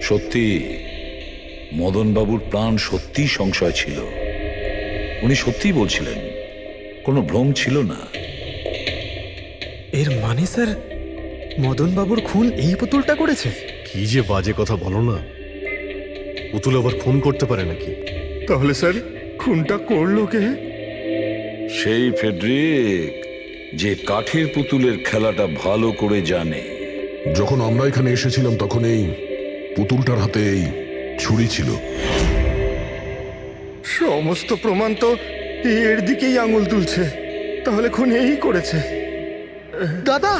সত্যি মদনবাবুর প্রাণ সত্যি সংশয় ছিল। উনি সত্যিই বলছিলেন, কোনো ভ্রম ছিল না। এর মানে স্যার, মদন বাবুর খুন এই পুতুলটা করেছে? কি যে বাজে কথা বলো না। পুতুল আবার খুন করতে পারে নাকি? তাহলে স্যার খুনটা করলো কে? সেই ফেডরিক যে কাঠের পুতুলের খেলাটা ভালো করে জানে। যখন আমরা এখানে এসেছিলাম তখন এই পুতুলটার হাতে এই ছুরি ছিল। সমস্ত প্রমাণ তো এর দিকেই আঙুল তুলছে। তাহলে খুন এই করেছে। দাদা,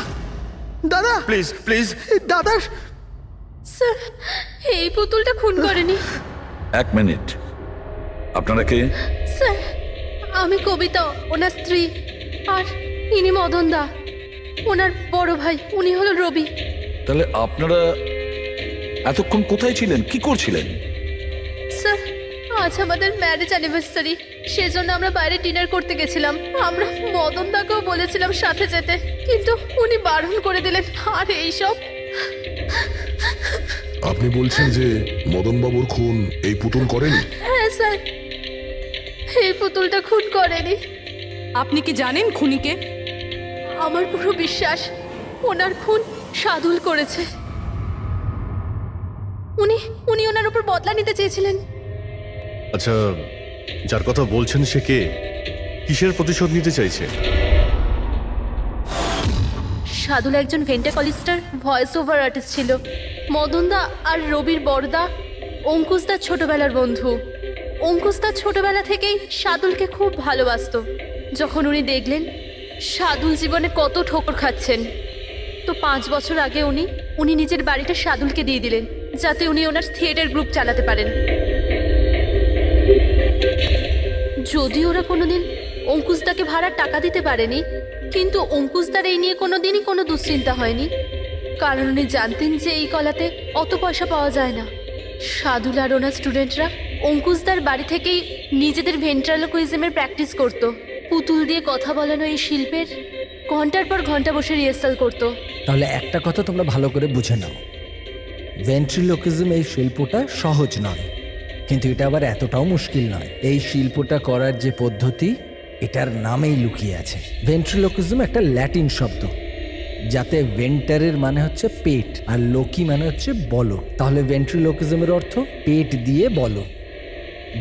দাদা, প্লিজ প্লিজ দাদা। স্যার, এই পুতুলটা খুন করেনি। এক মিনিট, আপনারা কে? স্যার, আমি কবিতা, ওনার স্ত্রী। আর ইনি মদন দা, ওনার বড় ভাই। উনি হলো রবি। তাহলে আপনারা এতক্ষণ কোথায় ছিলেন, কি করছিলেন? স্যার, আজ আমাদের ম্যারেজ অ্যানিভার্সারি, সেজন্য আমরা বাইরে ডিনার করতে গেছিলাম। আমরা মদন দাকেও বলেছিলাম সাথে যেতে, কিন্তু উনি বারণ করে দিলেন। আর এইসব। আপনি বলছেন যে মদনবাবুর খুন এই পুতুল করেনি? হ্যাঁ স্যার, এই পুতুলটা খুন করেনি। আপনি কি জানেন খুনিকে? আমার পুরো বিশ্বাস ওনার খুন সাদুল করেছে। উনি উনি ওনার উপর বদলা নিতে চেয়েছিলেন। আচ্ছা, যার কথা বলছেন সে কে? কিসের প্রতিশোধ নিতে চাইছে? সাদুল একজন ভেন্টাকলিস্টার ভয়েস ওভার আর্টিস্ট ছিল। মদনদা আর রবির বড়দা অঙ্কুশদার ছোটবেলার বন্ধু। অঙ্কুশদা ছোটবেলা থেকেই সাদুলকে খুব ভালোবাসতো। যখন উনি দেখলেন সাদুল জীবনে কত ঠোকর খাচ্ছেন, তো 5 বছর আগে উনি নিজের বাড়িটা সাদুলকে দিয়ে দিলেন, যাতে উনি ওনার থিয়েটার গ্রুপ চালাতে পারেন। যদি ওরা কোনোদিন অঙ্কুশদাকে ভাড়ার টাকা দিতে পারেনি, কিন্তু অঙ্কুশদার এই নিয়ে কোনোদিনই কোনো দুশ্চিন্তা হয়নি, কারণ উনি জানতেন যে এই কলাতে অত পয়সা পাওয়া যায় না। সাদুল আর ওনার স্টুডেন্টরা অঙ্কুশদার বাড়ি থেকেই নিজেদের ভেন্ট্রালোকুইজমের প্র্যাকটিস করত। পুতুল দিয়ে কথা বলানো এই শিল্পের ঘন্টার পর ঘন্টা বসে রিহার্সাল করতো। তাহলে একটা কথা তোমরা ভালো করে বুঝে নাও, ভেন্ট্রিলোকিজম এই শিল্পটা সহজ নয়, কিন্তু এটা আবার এতটাও মুশকিল নয়। এই শিল্পটা করার যে পদ্ধতি, এটার নামেই লুকিয়ে আছে। ভেন্ট্রিলোকিজম একটা ল্যাটিন শব্দ, যাতে ভেন্টারের মানে হচ্ছে পেট আর লোকি মানে হচ্ছে বলো। তাহলে ভেন্ট্রিলোকিজমের অর্থ পেট দিয়ে বলো।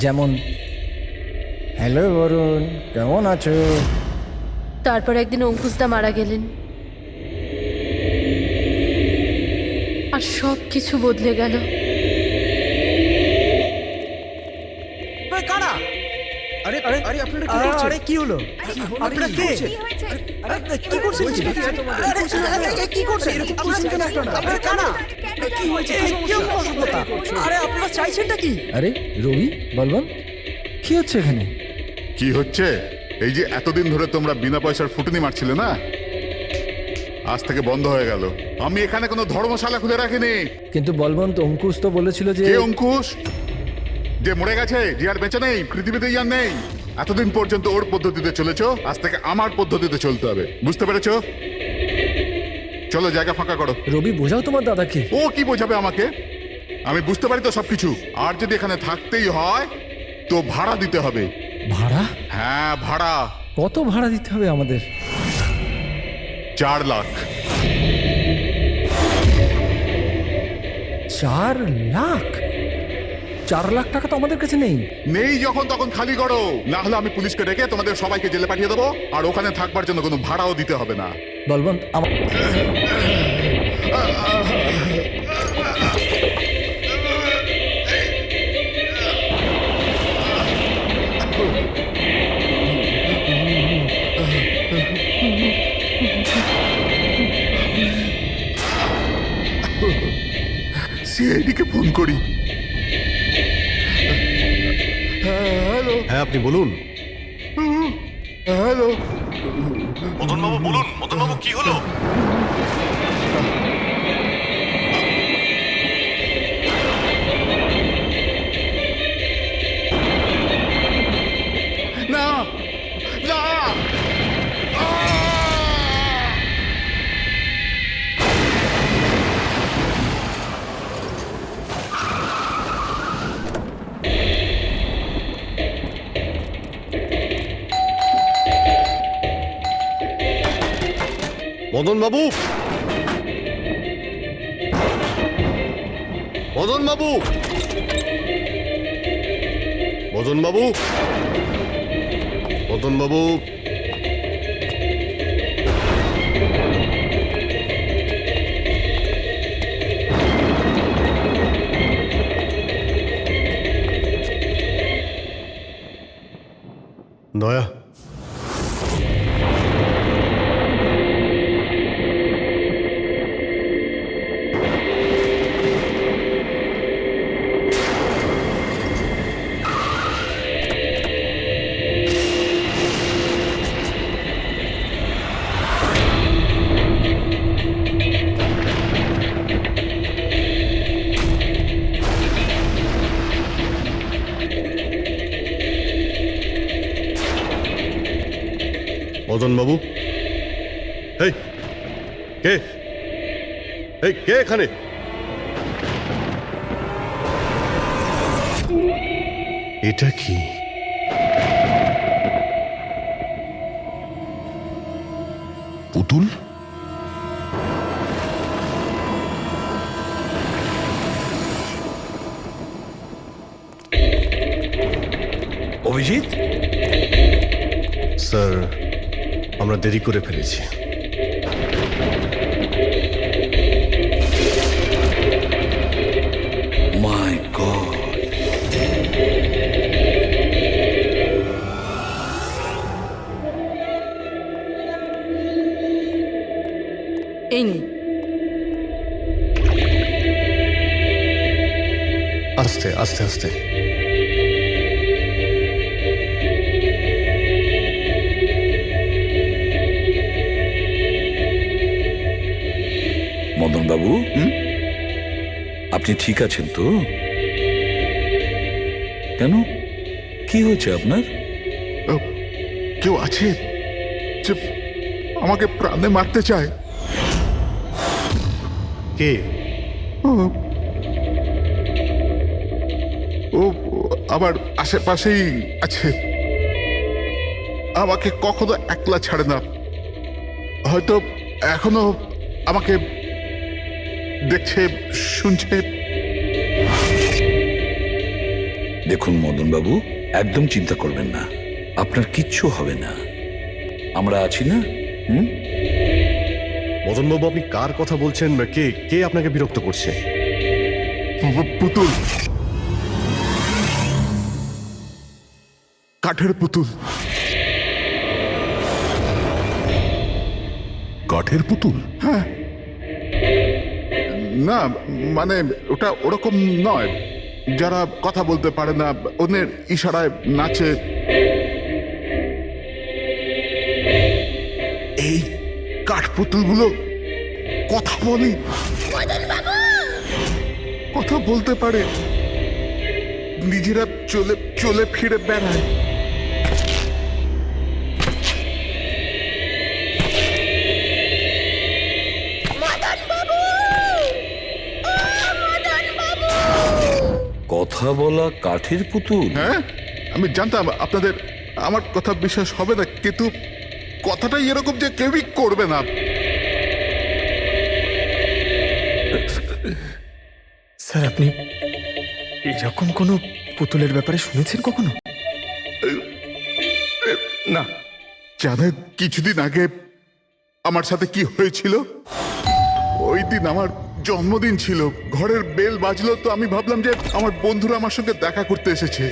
যেমন, হ্যালো বরুণ, কেমন আছো? তারপর একদিন অঙ্কুশদা মারা গেলেন, আর সব কিছু বদলে গেল। কারা? আরে আরে আরে আপনারা কি করছেন? আরে কি হলো? আপনারা কে? আরে কি করছেন? কি করছেন? আপনারা কেন? আপনারা কারা? কি হয়েছে? কি অসুবিধা? আরে আপনারা চাইছেনটা কি? আরে রবি, বলবান, কি হচ্ছে এখানে? কি হচ্ছে? এই যে এতদিন ধরে তোমরা বিনা পয়সার ফুটনি মারছিলে না, আজ থেকে বন্ধ হয়ে গেল। আমি এখানে কোনো ধর্মশালা খুলে রাখিনি। কিন্তু বলবন্ত, অঙ্কুশ তো বলেছিল যে... কে অঙ্কুশ? যে মরে গেছে, যে আর বেঁচে নেই, পৃথিবীতে আর নেই। এতদিন পর্যন্ত ওর পদ্ধতিতে চলেছো, আজ থেকে আমার পদ্ধতিতে চলতে হবে। বুঝতে পেরেছো? চলো, জায়গা ফাঁকা করো। রবি, বোঝাও তোমার দাদাকে। ও কি বোঝাবে আমাকে? আমি বুঝতে পারি তো সবকিছু। আর যদি এখানে থাকতেই হয় তো ভাড়া দিতে হবে। ভাড়া? হ্যাঁ, ভাড়া। কত ভাড়া দিতে হবে আমাদের? 4 লাখ। 4 লাখ? 4 লাখ টাকা তো আমাদের কাছে নেই। নেই যখন তখন খালি করো, না হলে আমি পুলিশকে ডেকে তোমাদের সবাইকে জেলে পাঠিয়ে দেবো। আর ওখানে থাকবার জন্য কোনো ভাড়াও দিতে হবে না। বলবন্ত, আমার... সিআইডিকে ফোন করি। হ্যালো। হ্যাঁ, আপনি বলুন। হ্যালো। মদনবাবু বলুন। মদনবাবু, কি হলো? না না, মদন বাবু, মদন বাবু, মদন বাবু, মদন বাবু। দয়া, মদন বাবু, এই কে, এই কে এখানে? এটা কি? পুতুল? অভিজিৎ, স্যার, আমরা দেরি করে ফেলেছি। মাই গড, এই নিন। আস্তে আস্তে আস্তে। মদন বাবু, আপনি ঠিক আছেন তো? কেন, কি হয়েছে আপনার? কেউ আছে যে আমাকে প্রাণে মারতে চায়? কে? ও আমার আশেপাশেই আছে, আমাকে কখনো একলা ছাড়ে না। হয়তো এখনো আমাকে দেখছে, শুনছে। দেখুন মদন বাবু, একদম চিন্তা করবেন না, আপনার কিচ্ছু হবে না, আমরা আছি না? মদন বাবু, আপনি কার কথা বলছেন? কে কে আপনাকে বিরক্ত করছে? পুতুল, কাঠের পুতুল। কাঠের পুতুল? না মানে ওটা ওরকম নয়, যারা কথা বলতে পারে না, অন্যের ইশারায় নাচে। এই কাঠপুতুলগুলো কথা বলে, কথা বলতে পারে, নিজেরা চলে চলে ফিরে বেড়ায়। কথা বলা কাঠের পুতুল? হ্যাঁ, আমি জানতাম আপনাদের আমার কথা বিশ্বাস হবে না, কিন্তু কথাটাই এরকম যে কেউই করবে না। স্যার, আপনি এরকম কোনো পুতুলের ব্যাপারে শুনেছেন কখনো? না। জানেন কিছুদিন আগে আমার সাথে কি হয়েছিল? ওই দিন আমার জন্মদিন ছিল, ঘরের বেল বাজলো, তো আমি ভাবলাম যে আমার বন্ধুরা আমার সঙ্গে দেখা করতে এসেছে।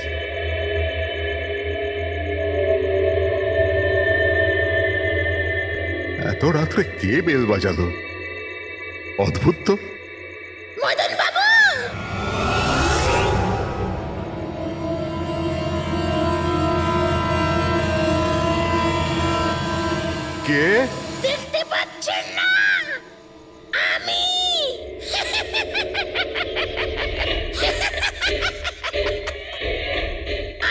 এত রাত্রে কে বেল বাজালো? অদ্ভুত তো। কে? দেখতে পাচ্ছেন না? আমি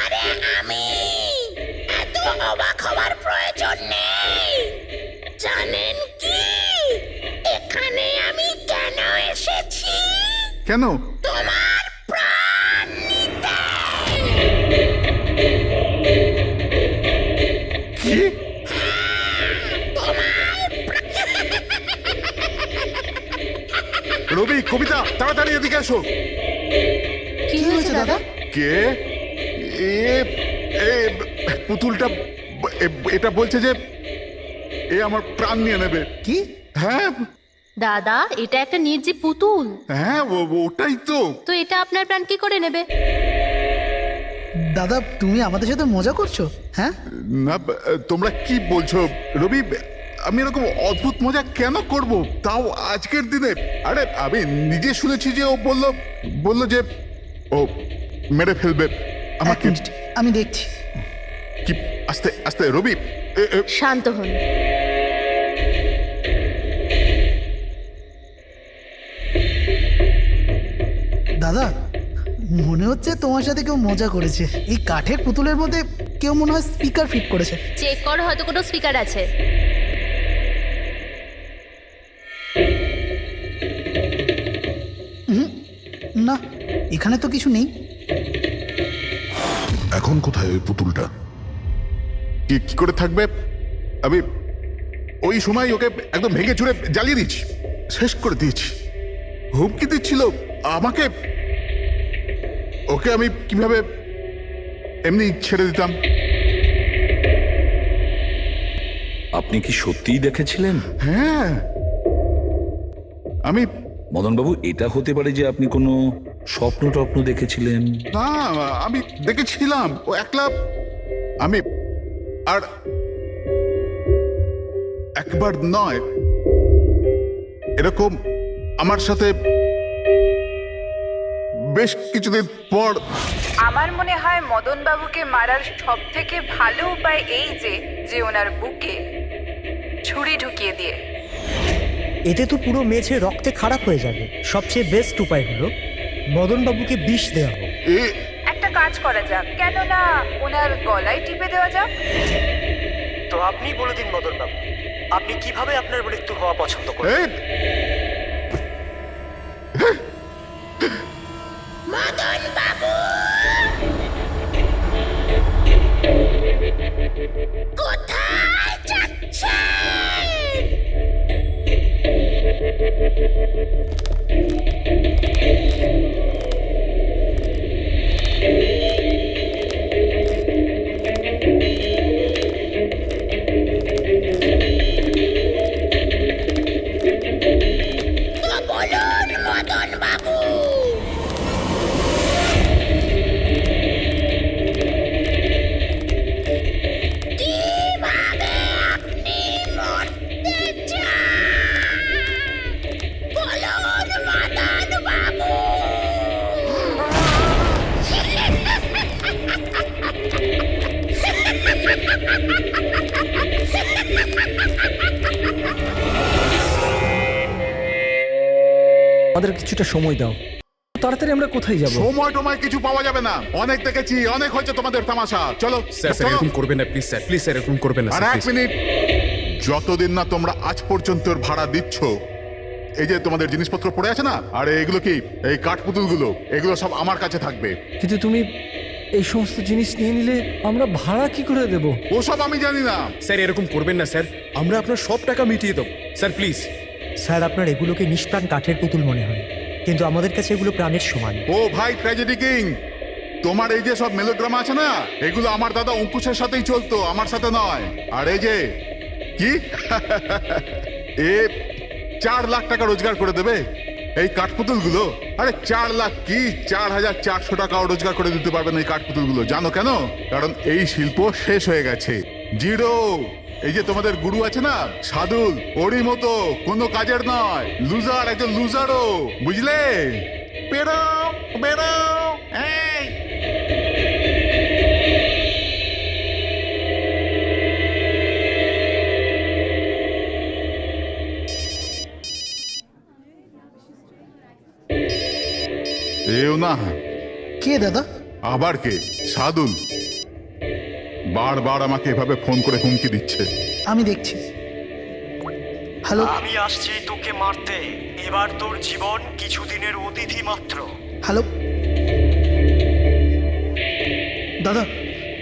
আরে আমি, এত অবাক হওয়ার প্রয়োজন নেই। জানেন কি এখানে আমি কেন এসেছি? কেন? তোমার প্রাণ নিতে। কি? তোমার রবি, কবিতা, তাড়াতাড়ি এদিকে এসো। কি হয়েছে দাদা? কে? এ এ পুতুলটা এটা বলছে যে এ আমার প্রাণ নিয়ে নেবে। কি? হ্যাঁ দাদা, এটা একটা নির্জীব পুতুল। হ্যাঁ, ওটাই তো। তো এটা আপনার প্রাণ কি করে নেবে? দাদা, তুমি আমাদের সাথে মজা করছো? হ্যাঁ, না, তোমরা কি বলছো রবি? আমি এরকম অদ্ভুত মজা কেন করব, তাও আজকের দিনে? আরে আমি নিজে শুনেছি যে ও বললো যে ও মেরে ফেলবে এক আমাকে। মিনিট, আমি দেখছি। কি? আস্তে আস্তে রবি। শান্ত হন। দাদা, মনে হচ্ছে তোমার সাথে কেউ মজা করেছে। এই কাঠের পুতুলের মধ্যে কেউ মনে হয় স্পিকার ফিট করেছে। চেক করো, হয়তো কোনো স্পিকার আছে। না, এখানে তো কিছু নেই। এখন কোথায় ওই পুতুলটা? কি করে থাকবে? আমি ওই সময় ওকে একদম ভেঙে চুরে জ্বালিয়ে দিচ্ছি, শেষ করে দিয়েছি। হুমকি দিচ্ছিল আমাকে। ওকে আমি কিভাবে এমনি ছেড়ে দিতাম? আপনি কি সত্যিই দেখেছিলেন? হ্যাঁ, আমি মদনবাবু, এটা হতে পারে যে আপনি কোনো স্বপ্ন টপ্ন দেখেছিলেন। না, আমি দেখেছিলাম ও একলা। আমি আর একবার নয়, এরকম আমার সাথে বেশ কিছুদিন পর। আমার মনে হয় মদন বাবুকে মারার সব থেকে ভালো উপায় এই যে ওনার বুকে ছুরি ঢুকিয়ে দিয়ে। এতে তো পুরো মেঝে রক্তে খারাপ হয়ে যাবে। সবচেয়ে বেস্ট উপায় হলো মদনবাবুকে বিষ দেওয়া হোক। একটা কাজ করা যাক, কেননা ওনার গলায় টিপে দেওয়া যাক। তো আপনি বলে দিন মদনবাবু, আপনি কিভাবে আপনার মৃত্যু হওয়া পছন্দ করেন? মদন বাবু, কোথায় যাচ্ছেন? তো বলুন মদন বাবু। কিভাবে আপনি মরতে চান? বলুন মদন বাবু। আমাদের কিছুটা সময় দাও, তাড়াতাড়ি আমরা কোথায় যাব? সময় টময় কিছু পাওয়া যাবে না। অনেক দেখেছি, অনেক হয়েছে তোমাদের তামাশা। চলো স্যার চলো। এরকম করবেন না প্লিজ স্যার, প্লিজ স্যার এরকম করবেন না আর স্যার, এক মিনিট, যতদিন না তোমরা আজ পর্যন্ত ওর ভাড়া দিচ্ছ, এই যে তোমাদের জিনিসপত্র পড়ে আছে না, আর এগুলো কি, এই কাঠপুতুলগুলো, এগুলো সব আমার কাছে থাকবে। কিন্তু তুমি এই সমস্ত জিনিস নিয়ে নিলে আমরা ভাড়া কি করে দেব? ওসব আমি জানি না। স্যার এরকম করবেন না স্যার, আমরা আপনার সব টাকা মিটিয়ে দেবো স্যার, প্লিজ। স্যার, আপনার এগুলোকে নিষ্প্রাণ কাঠের পুতুল মনে হয়, কিন্তু আমাদের কাছে এগুলো প্রাণের সমান। ও ভাই ট্র্যাজেডি কিং, তোমার এই যে সব মেলোড্রামা আছে না, এগুলো আমার দাদা অঙ্কুশের সাথেই চলতো, আমার সাথে নয়। আর এই যে কি এ 4 লাখ টাকা রোজগার করে দেবে এই কাঠপুতুলগুলো। আরে 4 লাখ কি, 4,400 টাকাও রোজগার করে দিতে পারবেন এই কাঠপুতুলগুলো। জানো কেন? কারণ এই শিল্প শেষ হয়ে গেছে, জিরো। এই যে তোমাদের গুরু আছে না সাদুল, ওরই মতো কোনো কাজের নয়, লুজার, একজন লুজারও, বুঝলে? বেরো বেরো। এই এও না। কে দাদা? আবার কে? সাদুল বারবার আমাকে এভাবে ফোন করে হুমকি দিচ্ছে। আমি দেখছি। হ্যালো। আমি আসছি তোকে মারতে। এবার তোর জীবন কিছুদিনের অতিথি মাত্র। হ্যালো দাদা,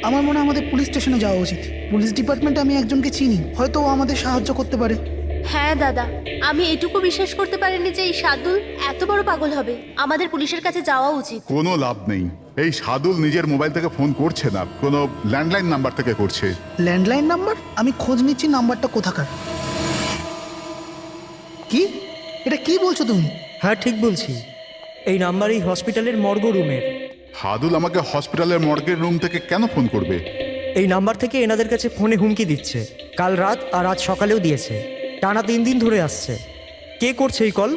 আমার মনে হয় আমাদের পুলিশ স্টেশনে যাওয়া উচিত। পুলিশ ডিপার্টমেন্টে আমি একজনকে চিনি, হয়তো ও আমাদের সাহায্য করতে পারে। হ্যাঁ দাদা, আমি এটুকু বিশ্বাস করতে পারিনি যে এই সাদুল এত বড় পাগল হবে। আমাদের পুলিশের কাছে যাওয়া উচিত। কোনো লাভ নেই। এই সাদুল নিজের মোবাইল থেকে ফোন করছে না, কোনো ল্যান্ডলাইন নাম্বার থেকে করছে। Landline number? আমি খোঁজ নিচ্ছি নাম্বারটা কোথাকার। কি? এটা কি বলছো তুমি? হ্যাঁ ঠিক বলছি, এই নাম্বার এই হসপিটালের মর্গ রুমের। সাদুল আমাকে হসপিটালের মর্গের রুম থেকে কেন ফোন করবে? এই নাম্বার থেকে এনাদের কাছে ফোনে হুমকি দিচ্ছে, কাল রাত আর আজ সকালেও দিয়েছে, টানা 3 দিন ধরে আসছে। কে করছে এই কল?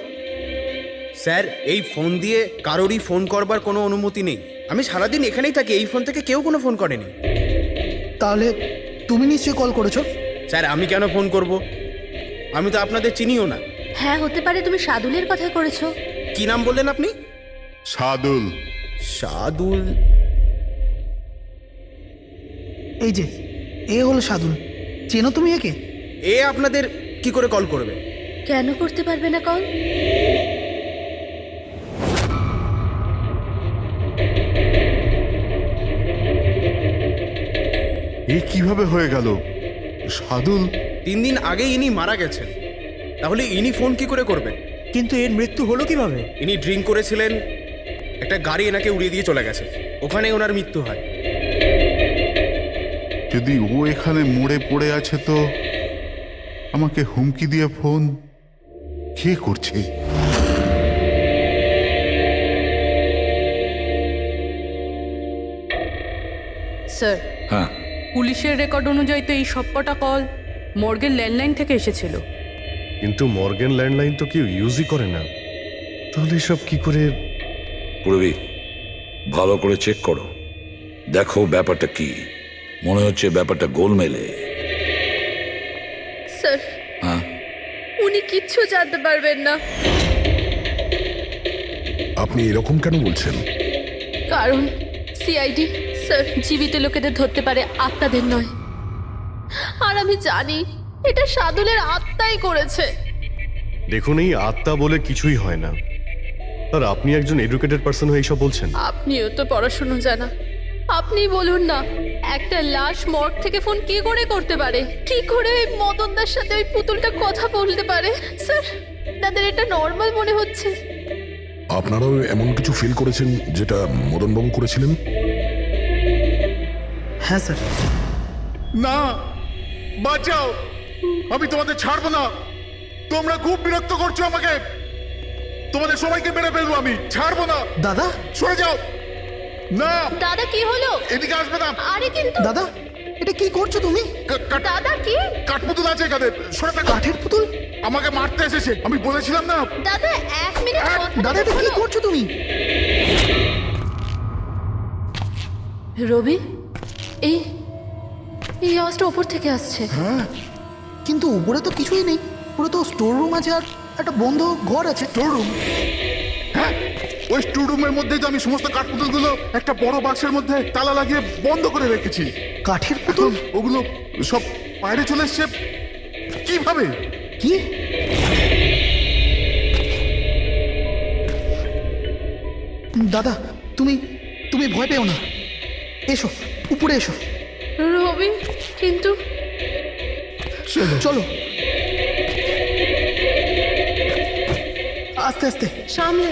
স্যার, এই ফোন দিয়ে কারোরই ফোন করবার কোনো অনুমতি নেই। আমি সারাদিন এখানেই থাকি, এই ফোন থেকে কেউ কোনো ফোন করেনি। তাহলে তুমি নিশ্চয়ই কল করেছো? স্যার, আমি কেন ফোন করব? আমি তো আপনাদের চিনিও না। হ্যাঁ হতে পারে তুমি সাদুলের কথা করেছো। কি নাম বললেন আপনি? সাদুল। সাদুল? এই যে এ হলো সাদুল, চেনো তুমি একে? এ আপনাদের কি করে কল করবে? কেন করতে পারবে না কল? এ কিভাবে হয়ে গেল? সাদুল 3 দিন আগে ইনি মারা গেছেন, তাহলে ইনি ফোন কি করে করবেন? কিন্তু এর মৃত্যু হলো কিভাবে? ইনি ড্রিঙ্ক করেছিলেন, একটা গাড়ি এনাকে উড়িয়ে দিয়ে চলে গেছে, ওখানে ওনার মৃত্যু হয়। যদি ও এখানে মরে পড়ে আছে, তো আমাকে হুমকি দিয়ে ফোন কে করছে? স্যার, হ্যাঁ, পুলিশের রেকর্ড অনুযায়ী তো এই সবকটা কল মর্গের ল্যান্ডলাইন থেকে এসেছিল। কিন্তু মর্গেন ল্যান্ডলাইন তো কেউ ইউজই করে না, তাহলে সব কি করে? পূর্বী, ভালো করে চেক করো, দেখো ব্যাপারটা কি। মনে হচ্ছে ব্যাপারটা গোলমেলে। স্যার, হ্যাঁ, উনি কিচ্ছু জানতে পারবেন না। আপনি এরকম কেন বলছেন? কারণ সিআইডি স্যার জীবিত লোকেদের ধরতে পারে, আত্মাদের নয়। আর আমি জানি এটা সাদুলের আত্মাই করেছে। দেখুন, এই আত্মা বলে কিছুই হয় না। আর আপনি একজন এডুকেটেড পার্সন হয়ে এইসব বলছেন? আপনিও তো পড়াশুনো জানা, আপনি বলুন না, একটা লাশ মর্গ থেকে ফোন কি করে করতে পারে? কি করে ওই মদনদার সাথে ওই পুতুলটা কথা বলতে পারে? স্যার, তাদের এটা নর্মাল মনে হচ্ছে। আপনারাও এমন কিছু ফিল করেছেন যেটা মদনবাবু করেছিলেন? হ্যাঁ স্যার। না, বাঁচাও, আমি তোমাদের ছাড়বো না। তোমরা খুব বিরক্ত করছো আমাকে। তোমাদের সবাইকে মেরে ফেলবো আমি, ছাড়বো না। দাদা, সরে যাও। না দাদা কি হলো? এদিকে আসবে না। আরে কিন্তু দাদা, এটা কি করছো তুমি? দাদা কি? কাঠপুতুল আছে এখানে, সরে থাকো। কাঠের পুতুল? আমাকে মারতে এসেছে, আমি বলেছিলাম না। দাদা 1 মিনিট দাদা, এটা কি করছো তুমি? রবি, এই এই আওয়াজটা ওপর থেকে আসছে। হ্যাঁ, কিন্তু উপরে তো কিছুই নেই, পুরো তো স্টোর রুম আছে আর একটা বন্ধ ঘর আছে। Store room? হ্যাঁ, ওই স্টোর রুমের মধ্যেই তো আমি সমস্ত কাঠপুতুলগুলো একটা বড় বাক্সের মধ্যে তালা লাগিয়ে বন্ধ করে রেখেছি। কাঠের পুতুল? ওগুলো সব বাইরে চলে এসছে কিভাবে? কি? দাদা, তুমি তুমি ভয় পেও না, এসো উপরে এসো। রবি, কিন্তু চলো আস্তে আস্তে সামলে।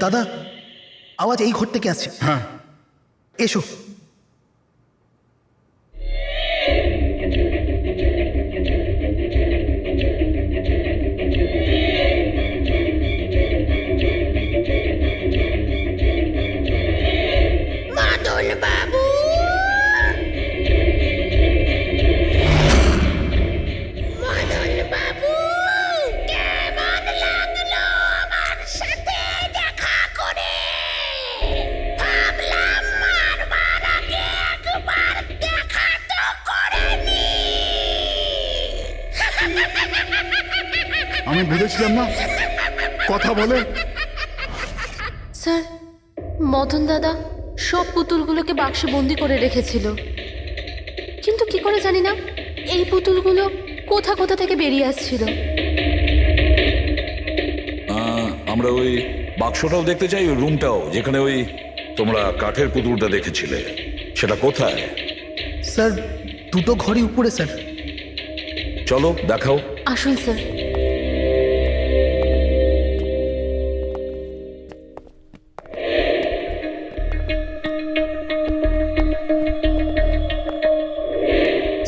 দাদা, আওয়াজ এই ঘর থেকে আসছে। হ্যাঁ, এসো। মদন বাবু, মদন বাবু, কেমন লাগলো আমার সাথে দেখা করে? ভাবলাম মারবার আমি বুঝেছিলাম না, কথা বলে। স্যার, মদন দাদা সব পুতুলগুলোকে বাক্সে বন্দি করে রেখেছিল, কিন্তু কি করে জানি না এই পুতুলগুলো কোথা কোথা থেকে বেরিয়ে আসছিল। আমরা ওই বাক্সটাও দেখতে চাই, ওই রুমটাও যেখানে ওই তোমরা কাঠের পুতুলটা দেখেছিলে, সেটা কোথায়? স্যার দুটো ঘরই উপরে স্যার। চলো দেখাও। আসুন স্যার।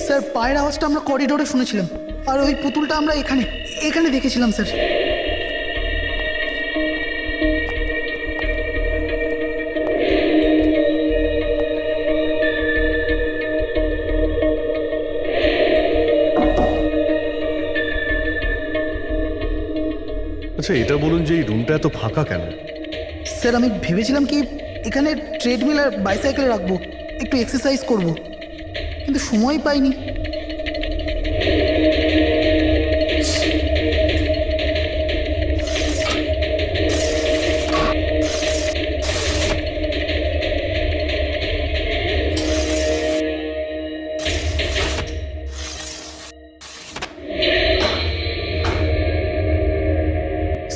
স্যার পায়ের আওয়াজটা আমরা করিডোরে শুনেছিলাম, আর ওই পুতুলটা আমরা এখানে এখানে দেখেছিলাম স্যার। আচ্ছা এটা বলুন যে এই রুমটা এত ফাঁকা কেন? স্যার আমি ভেবেছিলাম কি এখানে ট্রেডমিল আর বাইসাইকেল রাখবো, একটু এক্সারসাইজ করব, কিন্তু সময় পাইনি।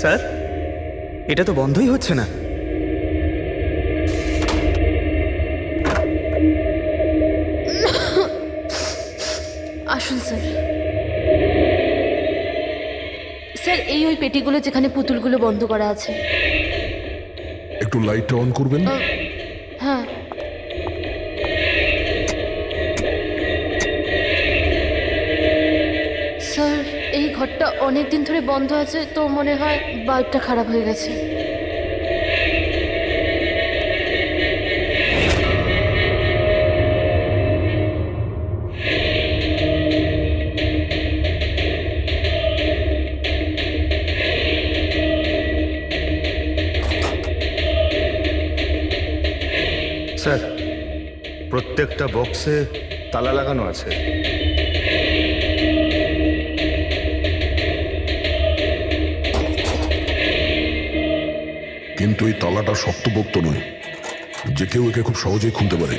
স্যার, এটা তো বন্ধই হচ্ছে না। আসুন স্যার। স্যার এই ওই পেটিগুলো যেখানে পুতুলগুলো বন্ধ করা আছে। একটু লাইটটা অন করবেন? হ্যাঁ। স্যার এই ঘরটা অনেক দিন ধরে বন্ধ আছে, তো মনে হয় বাল্বটা খারাপ হয়ে গেছে। স্যার প্রত্যেকটা বক্সে তালা লাগানো আছে। কিন্তু এই তালাটা শক্তপোক্ত নয়, যে কেউ একে খুব সহজেই খুলতে পারে।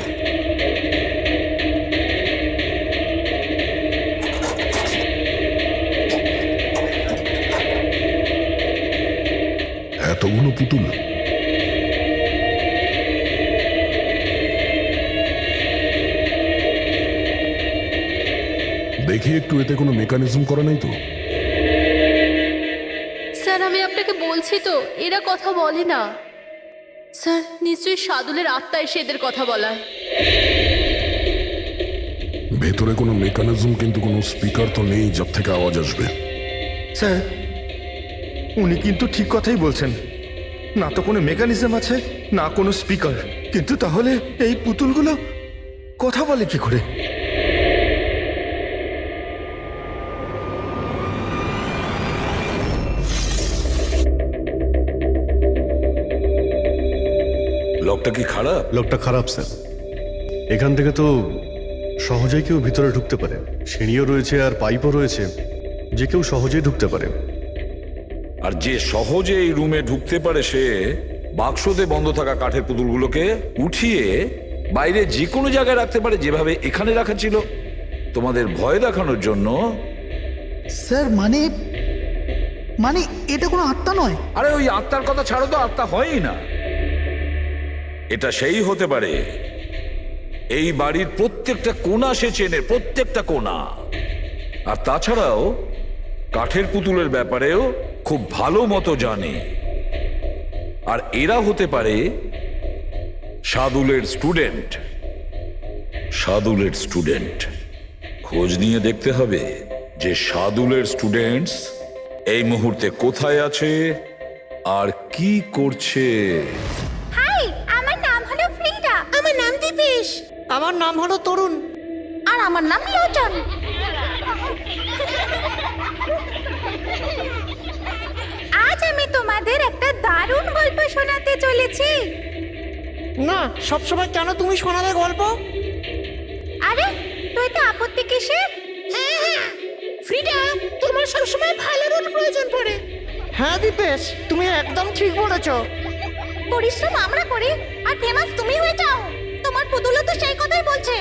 এতগুলো পুতুল, দেখি একটু এতে কোনো মেকানিজম করা নাই তো? স্যার আমি আপনাকে বলছি তো, এরা কথা বলে না। স্যার নিশ্চয়ই সাদুলের আত্মা এসে এদের কথা বলায়। ভেতরে কোনো মেকানিজম কিন্তু কোনো স্পিকার তো নেই যার থেকে আওয়াজ আসবে। স্যার উনি কিন্তু ঠিক কথাই বলছেন, না তো কোনো মেকানিজম আছে না কোনো স্পিকার, কিন্তু তাহলে এই পুতুলগুলো কথা বলে কি করে? লকটা কি খারাপ? লোকটা খারাপ স্যার। এখান থেকে তো সহজেই কেউ ভিতরে ঢুকতে পারে, সিঁড়িও রয়েছে আর পাইপও রয়েছে, যে কেউ সহজেই ঢুকতে পারে। আর যে সহজে এই রুমে ঢুকতে পারে সে বাক্সতে বন্ধ থাকা কাঠের পুতুলগুলোকে উঠিয়ে বাইরে যে কোনো জায়গায় রাখতে পারে, যেভাবে এখানে রাখা ছিল তোমাদের ভয় দেখানোর জন্য। স্যার মানে মানে এটা কোনো আত্মা নয়? আরে ওই আত্মার কথা ছাড়ো তো, আত্মা হয়ই না। এটা সেই হতে পারে এই বাড়ির প্রত্যেকটা কোণা সে চেনে, প্রত্যেকটা কোণা। আর তাছাড়াও কাঠের পুতুলের ব্যাপারেও খুব ভালো মতো জানে। আর এরা হতে পারে সাদুলের স্টুডেন্ট। সাদুলের স্টুডেন্ট খোঁজ নিয়ে দেখতে হবে যে সাদুলের স্টুডেন্টস এই মুহূর্তে কোথায় আছে আর কি করছে। হাই, আমার নাম হলো ফ্রিডা। আমার নাম দীপেশ। আমার নাম হলো তরুণ। আর আমার নাম লোচন। আজ আমি তোমাদের একটা দারুণ গল্প শোনাতে চলেছি। না, সবসময় কেন তুমি শোনাবে গল্প? আরে তুই তো আপত্তি কিসের? হ্যাঁ হ্যাঁ, ফ্রিডা তোমার আমার সবসময় ভালোর প্রয়োজন পড়ে। হ্যাঁ দীপেশ, তুমি একদম ঠিক বলেছো। পরিশ্রম আমরা করি আর ফেমাস তুমি হয়ে যাও। তোমার পুতুলও তো সেই কথাই বলছে।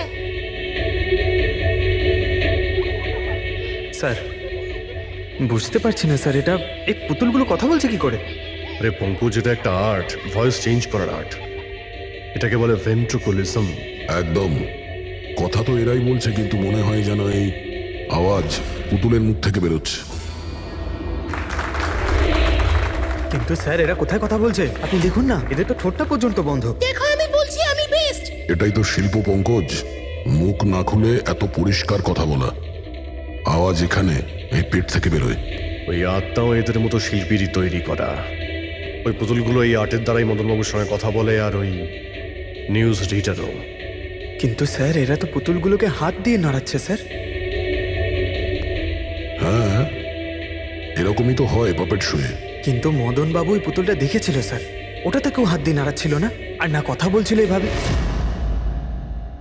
স্যার বুঝতে পারছি না স্যার, এটা এই পুতুলগুলো কথা বলছে কি করে? আরে পঙ্কজ, এটা একটা আর্ট, ভয়েস চেঞ্জ করার আর্ট। এটাকে বলে ভেন্ট্রিকুলিজম। একদম। কথা তো এরাই বলছে, কিন্তু মনে হয় যেন এই আওয়াজ পুতুলের মুখ থেকে বেরোচ্ছে। কিন্তু স্যার এরা কোথায় কথা বলছে? আপনি দেখুন না, এদের তো ঠোঁটটা পর্যন্ত বন্ধ। দেখো আমি বলছি আমি বেস্ট। এটাই তো শিল্প পঙ্কজ, মুখ না খুলে এত পরিষ্কার কথা বলা। আওয়াজ এখানে এই পেট থেকে বেরোয়। ওই আর্টটাও এদের মতো শিল্পীরই তৈরি করা। ওই পুতুলগুলো এই আর্টের দ্বারাই মদনবাবুর সঙ্গে কথা বলে, আর ওই নিউজ রিডারও। কিন্তু স্যার এরা তো পুতুলগুলোকে হাত দিয়ে নাড়াচ্ছে স্যার। হ্যাঁ, এরকমই তো হয় পাপেট শুয়ে। কিন্তু মদন বাবু ওই পুতুলটা দেখেছিল স্যার, ওটাতে কেউ হাত দিয়ে নাড়াচ্ছিল না, আর না কথা বলছিল এভাবে।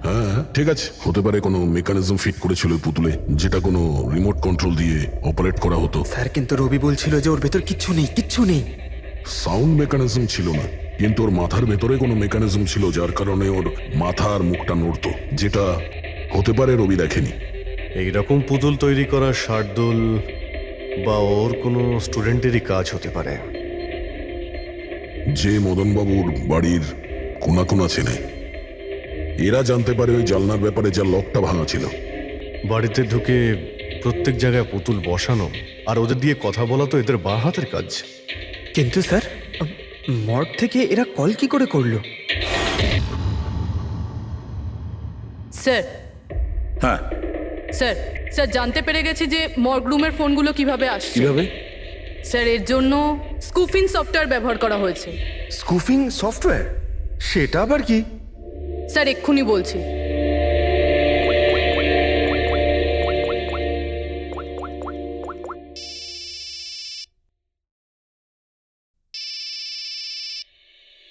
হ্যাঁ ঠিক আছে, হতে পারে কোনো মেকানিজম ফিট করেছিল ওই পুতুলে, যেটা কোনো রিমোট কন্ট্রোল দিয়ে অপারেট করা হতো। স্যার কিন্তু রবি বলছিল যে ওর ভেতর কিচ্ছু নেই, কিচ্ছু নেই। সাউন্ড মেকানিজম ছিল না, কিন্তু ওর মাথার ভেতরে কোনো মেকানিজম ছিল, যার কারণে ওর মাথা আর মুখটা নড়তো, যেটা হতে পারে রবি দেখেনি। এইরকম পুতুল তৈরি করা শার্দুল বা ওর কোনো স্টুডেন্টেরই কাজ হতে পারে। যে মদনবাবুর বাড়ির কোনা কোনা চেনে, এরা জানতে পারে ওই জানলার ব্যাপারে, যার লকটা ভাঙা ছিল। বাড়িতে ঢুকে প্রত্যেক জায়গায় পুতুল বসানো আর ওদের দিয়ে কথা বলা তো এদের বাঁ হাতের কাজ। কিন্তু স্যার মর্গ থেকে এরা কল কি করে করলো? স্যার হ্যাঁ, স্যার স্যার জানতে পেরে গেছি যে মর্গ রুমের ফোনগুলো কিভাবে আসছে। কিভাবে? স্যার এর জন্য স্কুফিং সফটওয়্যার ব্যবহার করা হয়েছে। স্কুফিং সফটওয়্যার? সেটা আবার কি? স্যার এক্ষুনি বলছি।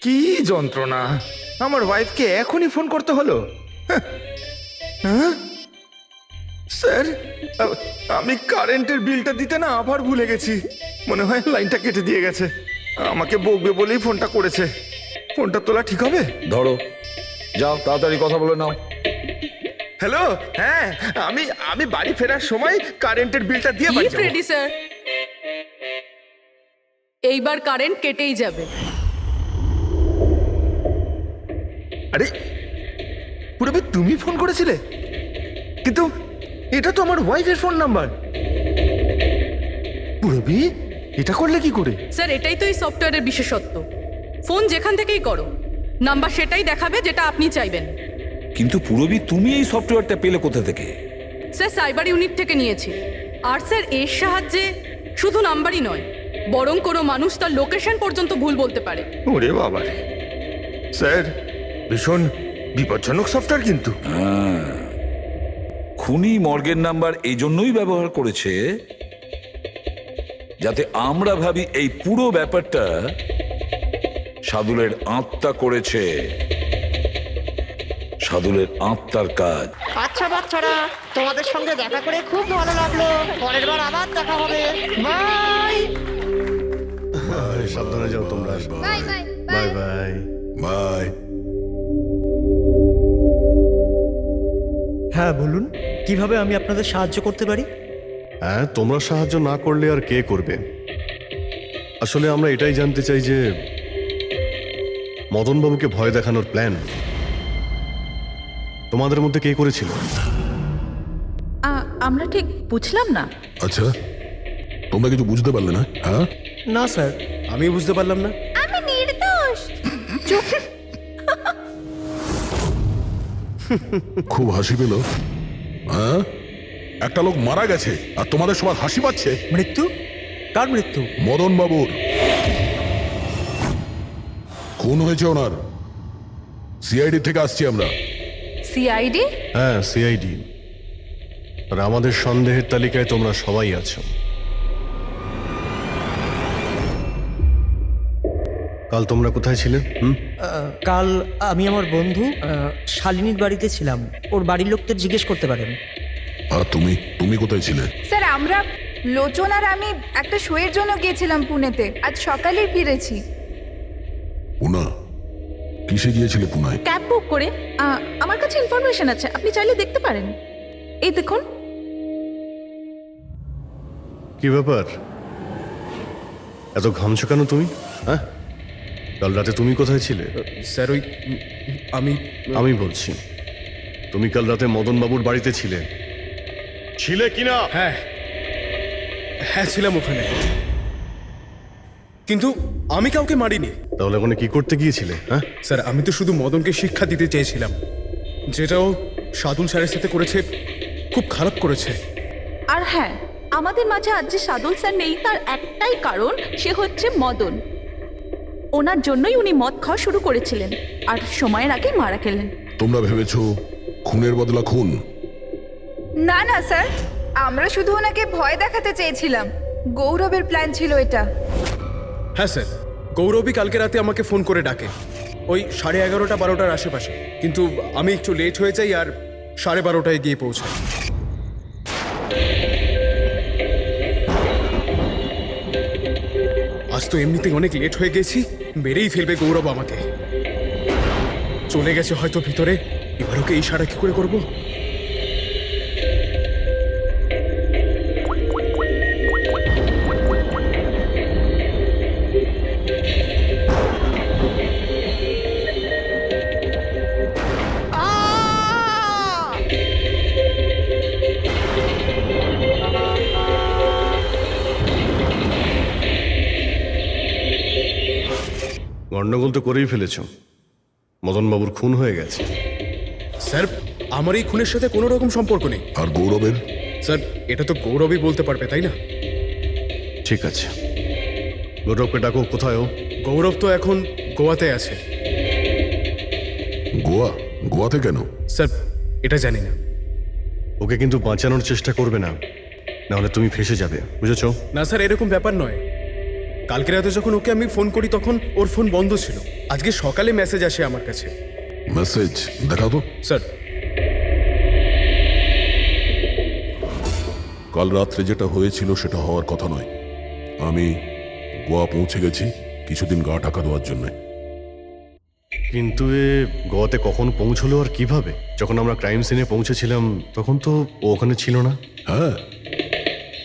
কি যন্ত্রণা! আমার ওয়াইফকে এখনই ফোন করতে হলো। হ্যাঁ স্যার, আমি কারেন্টের বিলটা দিতে না আবার ভুলে গেছি। মনে হয় লাইনটা কেটে দিয়ে গেছে। আমাকে বকবে বলেই ফোনটা করেছে। ফোনটা তোলা ঠিক হবে? ধরো, যাও তাড়াতাড়ি কথা বলে নাও। হ্যালো, হ্যাঁ আমি বাড়ি ফেরার সময় কারেন্টের বিলটা দিয়ে বাড়ি যাবো। রেডি স্যার, এইবার কারেন্ট কেটেই যাবে। আরে পুরবি, তুমি ফোন করেছিলে? কিন্তু এটা তো আমার ওয়াইফের ফোন নাম্বার। পুরবি, এটা করলে কি করে? স্যার এটাই তো এই সফটওয়্যারের বিশেষত্ব। ফোন যেখান থেকেই করো, নাম্বার সেটাই দেখাবে যেটা আপনি চাইবেন। কিন্তু পুরবি, তুমি এই সফটওয়্যারটা পেলে কোথা থেকে? স্যার সাইবার ইউনিট থেকে নিয়েছি। আর স্যার এর সাহায্যে শুধু নাম্বারই নয়, বরং কোনো মানুষ তার লোকেশন পর্যন্ত ভুল বলতে পারে। ওরে বাবা রে! স্যার ভীষণ বিপজ্জনক সফটওয়্যার কিন্তু। খুনি মর্গের নাম্বার এই জন্যই ব্যবহার করেছে যাতে আমরা ভাবি এই পুরো ব্যাপারটা সাদুলের আত্মা করেছে। সাদুলের আত্মার কাজ। আচ্ছা বাচ্চারা, তোমাদের সঙ্গে দেখা করে খুব ভালো লাগলো। পরের বার আবার দেখা হবে। বাই। সাবধানে যাও তোমরা। Bye bye bye bye bye. হ্যাঁ বলুন, কিভাবে আমি আপনাদের সাহায্য করতে পারি? হ্যাঁ, তোমরা সাহায্য না করলে আর কে করবে? আসলে আমরা এটাই জানতে চাই যে মদনবাবুকে ভয় দেখানোর প্ল্যান তোমাদের মধ্যে কে করেছিল? আমরা ঠিক বুঝলাম না। আচ্ছা, তোমরা কিছু বুঝতে পারলে না? হ্যাঁ, না স্যার, আমি বুঝতে পারলাম না। আমি নির্দোষ। খুব হাসি পেল। হ্যাঁ, একটা লোক মারা গেছে আর তোমাদের সবার হাসি পাচ্ছে। মৃত্যু? কার মৃত্যু? মদন বাবুর খুন হয়েছে ওনার। সিআইডি থেকে আসছি আমরা। সিআইডি? হ্যাঁ, সিআইডি। আর আমাদের সন্দেহের তালিকায় তোমরা সবাই আছো। কাল তোমরা কোথায় ছিলে? কাল আমি আমার বন্ধু শালিনীর বাড়িতে ছিলাম। ওর বাড়ির লোকদের জিজ্ঞেস করতে পারেন। আর তুমি কোথায় ছিলে? স্যার আমরা লোচন আর আমি একটা শোয়ের জন্য গিয়েছিলাম পুনেতে, আজ সকালেই ফিরেছি। পুনা কিসে গিয়েছিলে পুনায়? ক্যাব বুক করে আমার কাছে ইনফরমেশন আছে, আপনি চাইলে দেখতে পারেন। এই দেখুন। কি ব্যাপার, এত ঘামছো কেন তুমি? হ্যাঁ, কাল রাতে তুমি কোথায় ছিলে? স্যার ওই আমি বলছি, তুমি কাল রাতে মদন বাবুর বাড়িতে ছিলে কিনা? হ্যাঁ হ্যাঁ ছিলাম ওখানে, কিন্তু আমি কাউকে মারিনি। তাহলে ওখানে কি করতে গিয়েছিলে? হ্যাঁ স্যার আমি তো শুধু মদনকে শিক্ষা দিতে চেয়েছিলাম, যেটাও সাদুল স্যারের সাথে করেছে, খুব খারাপ করেছে। আর হ্যাঁ, আমাদের মাঝে আজ যে সাদুল স্যার নেই তার একটাই কারণ, সে হচ্ছে মদন। ওনার জন্যই উনি মদ খাওয়া শুরু করেছিলেন আর সময়ের আগেই মারা গেলেন। তোমরা ভেবেছো খুনের বদলা খুন? না না স্যার, আমরা শুধু ওনাকে ভয় দেখাতে চেয়েছিলাম। গৌরবের প্ল্যান ছিল এটা। হ্যাঁ স্যার, গৌরবই কালকে রাতে আমাকে ফোন করে ডাকে, ওই 11:30 12টার আশেপাশে, কিন্তু আমি একটু লেট হয়ে যাই আর 12:30টায় গিয়ে পৌঁছাই। আজ তো এমনিতেই অনেক লেট হয়ে গেছি, মেরেই ফেলবে গৌরব আমাকে। চলে গেছে হয়তো ভিতরে, এবার ওকে ইশারা কি করে করবো? গন্ডগোল তো করেই ফেলেছো, মদন বাবুর খুন হয়ে গেছে। স্যার আমার এই খুনের সাথে কোনো রকম সম্পর্ক নেই। আর গৌরবের? স্যার এটা তো গৌরবই বলতে পারবে, তাই না? ঠিক আছে, গৌরবকে ডাকো। কোথায় ও? গৌরব তো এখন গোয়াতে আছে। গোয়াতে কেন? স্যার এটা জানি না। ওকে কিন্তু বাঁচানোর চেষ্টা করবে না, নাহলে তুমি ফেসে যাবে, বুঝেছো? না স্যার, এরকম ব্যাপার নয়। কালকে রাতে যখন ওকে আমি ফোন করি তখন ওর ফোন বন্ধ ছিল। আজকে সকালে মেসেজ আসে আমার কাছে। মেসেজ দেখাও তো। স্যার কাল রাত্রে যেটা হয়েছিল সেটা হওয়ার কথা নয়। আমি গোয়া পৌঁছে গেছি কিছুদিন গা ঢাকা দেওয়ার জন্য। কিন্তু এ গোয়াতে কখন পৌঁছলো আর কিভাবে? যখন আমরা ক্রাইম সিনে পৌঁছেছিলাম তখন তো ও ওখানে ছিল না। হ্যাঁ,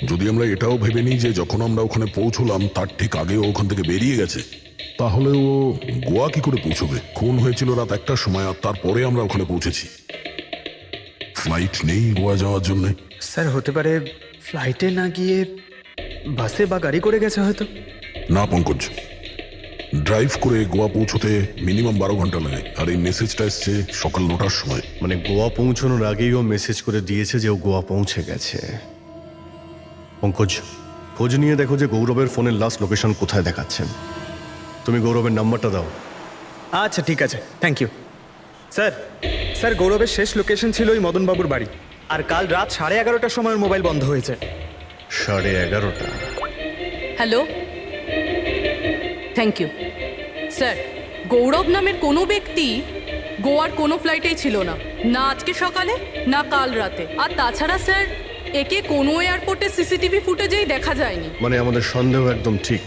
যদি আমরা এটাও ভেবে নিই যে যখন আমরা ওখানে পৌঁছলাম তার ঠিক আগে ও ওখান থেকে বেরিয়ে গেছে, তাহলে ও গোয়া কি করে পৌঁছবে? খুন হয়েছিল রাত 1টার সময় আর তারপরে আমরা ওখানে পৌঁছেছি। ফ্লাইট নেই গোয়া যাওয়ার জন্য। স্যার হতে পারে ফ্লাইটে না গিয়ে বাসে বা গাড়ি করে গেছে হয়তো। না পঙ্কজ, ড্রাইভ করে গোয়া পৌঁছতে মিনিমাম 12 ঘন্টা লাগে, আর এই মেসেজটা এসছে সকাল 9টার সময়। মানে গোয়া পৌঁছানোর আগেই ও মেসেজ করে দিয়েছে যে ও গোয়া পৌঁছে গেছে। পঙ্কজ, খোঁজ নিয়ে দেখো যে গৌরবের ফোনের লাস্ট লোকেশন কোথায় দেখাচ্ছে। তুমি গৌরবের নাম্বারটা দাও। আচ্ছা ঠিক আছে, থ্যাংক ইউ স্যার। গৌরবের শেষ লোকেশন ছিল ওই মদনবাবুর বাড়ি, আর কাল রাত 11:30টার সময় ওর মোবাইল বন্ধ হয়েছে। 11:30? Hello, thank you sir. Gaurav নামের কোনো ব্যক্তি গোয়ার কোনো ফ্লাইটেই ছিল না, না আজকে সকালে না কাল রাতে। আর তাছাড়া স্যার একে কোনো এয়ারপোর্টে সিসিটিভি ফুটেজেই দেখা যায়নি। মানে আমাদের সন্দেহ একদম ঠিক,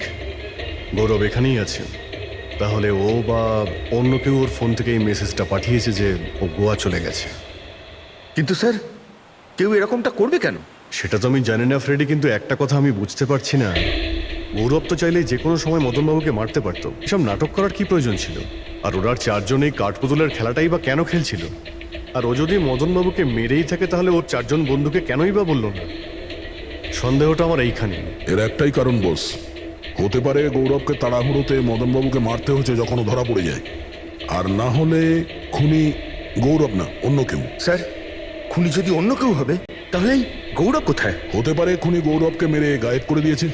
গৌরব এখানেই আছে। তাহলে ও বা অন্য কেউ ওর ফোন থেকে এই মেসেজটা পাঠিয়েছে যে ও গোয়া চলে গেছে। কিন্তু স্যার কেউ এরকমটা করবে কেন? সেটা তো আমি জানি না ফ্রেডি, কিন্তু একটা কথা আমি বুঝতে পারছি না, গৌরব তো চাইলে যে কোনো সময় মদনবাবুকে মারতে পারতো। এসব নাটক করার কি প্রয়োজন ছিল? আর ওরা 4 জন এই কাঠপুতুলের খেলাটাই বা কেন খেলছিল? আর ও যদি মদনবাবুকে মেরেই থাকে তাহলে ওর 4 জন বন্ধুকে কেনই বা বললো না? সন্দেহটা আমার এইখানে। এর একটাই কারণ বস, হতে পারে গৌরবকে তাড়াহুড়োতে মদনবাবুকে মারতে হচ্ছে যখন ও ধরা পড়ে যায়, আর না হলে খুনি গৌরব না অন্য কেউ। স্যার খুনি যদি অন্য কেউ হবে তাহলে গৌরব কোথায়? হতে পারে খুনি গৌরবকে মেরে গায়েব করে দিয়েছে,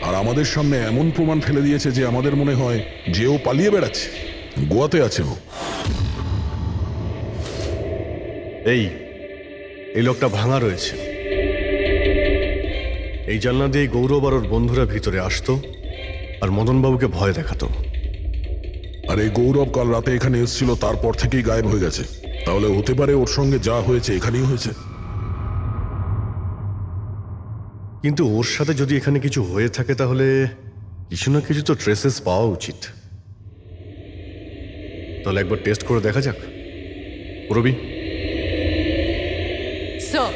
আর আমাদের সামনে এমন প্রমাণ ফেলে দিয়েছে যে আমাদের মনে হয় যে ও পালিয়ে বেড়াচ্ছে, গোয়াতে আছে ও। এই লোকটা ভাঙা রয়েছে। এই জানলা দিয়ে গৌরব আর ওর বন্ধুরা ভিতরে আসতো আর মদনবাবুকে ভয় দেখাতো। আর এই গৌরব কাল রাতে এখানে এসেছিল, তারপর থেকেই গায়েব হয়ে গেছে। তাহলে হতে পারে ওর সঙ্গে যা হয়েছে এখানেই হয়েছে। কিন্তু ওর সাথে যদি এখানে কিছু হয়ে থাকে তাহলে কিছু না কিছু তো ট্রেসেস পাওয়া উচিত। তাহলে একবার টেস্ট করে দেখা যাক। রবি, স্যার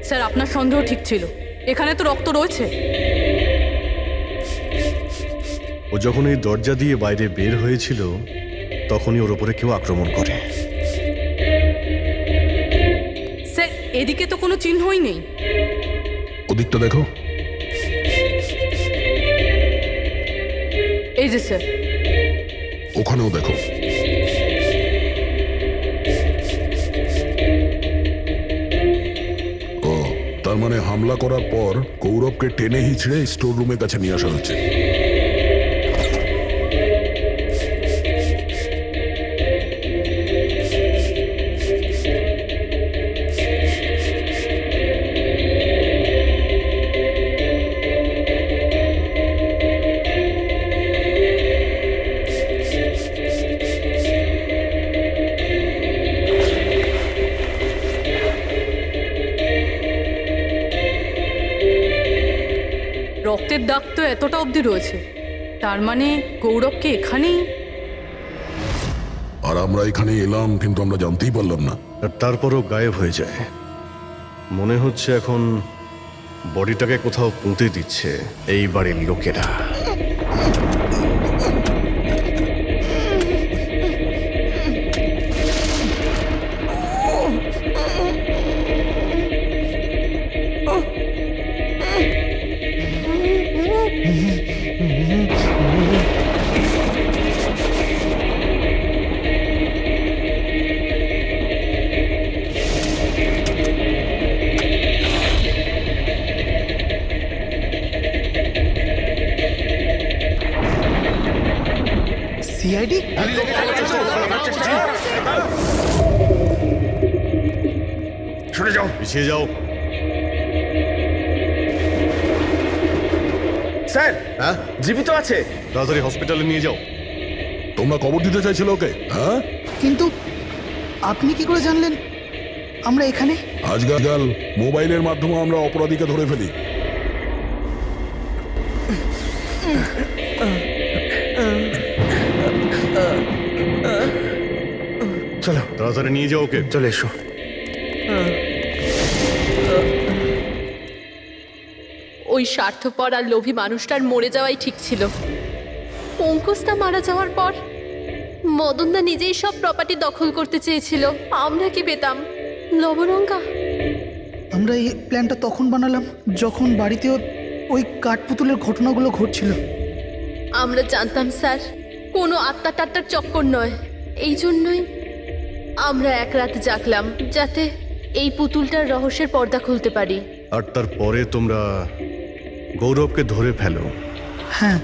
স্যার আপনার সন্দেহ ঠিক ছিল, এখানে তো রক্ত রয়েছে। ও যখন এই দরজা দিয়ে বাইরে বের হয়েছিল তখনই ওর ওপরে কেউ আক্রমণ করে। স্যার এদিকে তো কোনো চিহ্নই নেই। ওদিকটা দেখো। এই যে স্যার, ওখানেও দেখো। ও, তার মানে হামলা করার পর গৌরবকে টেনে হিচড়ে স্টোর রুমের কাছে নিয়ে আসা হয়েছে। রক্তের দাগ তো এতটা অবধি রয়েছে, তার মানে গৌরবকে এখানেই। আর আমরা এখানে এলাম কিন্তু আমরা জানতেই পারলাম না। আর তারপরও গায়েব হয়ে যায়। মনে হচ্ছে এখন বডিটাকে কোথাও পুঁতে দিচ্ছে এই বাড়ির লোকেরা। সিআইডি? শুনে যাও। পিছিয়ে যাও। স্যার, হ্যাঁ, জীবিত আছে। তাড়াতাড়ি হসপিটালে নিয়ে যাও। তোমরা কবর দিতে চাইছিল ওকে? হ্যাঁ, কিন্তু আপনি কি করে জানলেন আমরা এখানে? আজকাল মোবাইলের মাধ্যমে আমরা অপরাধীকে ধরে ফেলি। চলো তাড়াতাড়ি নিয়ে যাও ওকে। চলে এসো। ওই স্বার্থপর আর লোভী মানুষটার মরে যাওয়াই ঠিক ছিল। অঙ্কুশদা মারা যাওয়ার পর মদনদা নিজেই সব প্রপার্টি দখল করতে চেয়েছিল। আমরা কি পেতাম? লবণঙ্কা। আমরা এই প্ল্যানটা তখন বানালাম যখন বাড়িতে ওই কাঠপুতুলের ঘটনাগুলো ঘটছিল। আমরা জানতাম স্যার কোনো আত্মা টাত্মার চক্কর নয়। এই জন্যই আমরা এক রাত জাগলাম যাতে এই পুতুলটার রহস্যের পর্দা খুলতে পারি। আর তারপরে তোমরা গৌরবকে ধরে ফেলো। হ্যাঁ,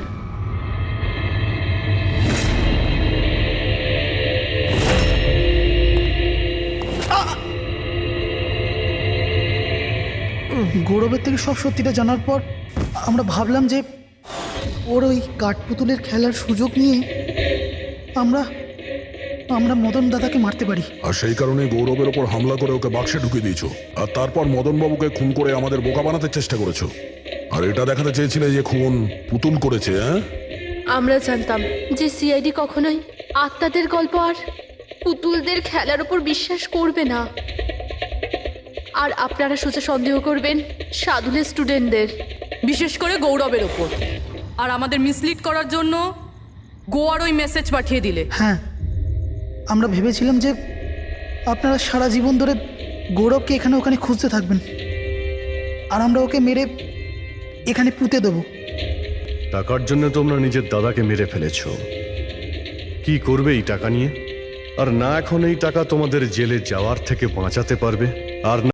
গৌরবের থেকে সব সত্যিটা জানার পর আমরা ভাবলাম যে ওর ওই কাঠপুতুলের খেলার সুযোগ নিয়ে আমরা মদন দাদাকে মারতে পারি। আর সেই কারণে গৌরবের ওপর হামলা করে ওকে বাক্সে ঢুকিয়ে দিয়েছো। আর তারপর মদনবাবুকে খুন করে আমাদের বোকা বানাতে চেষ্টা করেছো। আর এটা দেখাতে চেয়েছিলে যে খুন পুতুল করেছে। হ্যাঁ, আমরা জানতাম যে সিআইডি কখনোই আত্মাদের গল্প আর পুতুলদের খেলার উপর বিশ্বাস করবে না। আর আপনারা সোজা সন্দেহ করবেন সাধুলের স্টুডেন্টদের, বিশেষ করে গৌরবের ওপর। আর আমাদের মিসলিড করার জন্য গোয়ার ওই মেসেজ পাঠিয়ে দিলে। হ্যাঁ, আমরা ভেবেছিলাম যে আপনারা সারা জীবন ধরে গৌরবকে এখানে ওখানে খুঁজতে থাকবেন আর আমরা ওকে মেরে এখানে পুঁতে দেবো। টাকার জন্য তোমরা নিজের দাদাকে মেরে ফেলেছো। কি করবে এই টাকা নিয়ে? আর না এখন এই টাকা তোমাদের জেলে যাওয়ার থেকে বাঁচাতে পারবে, আর না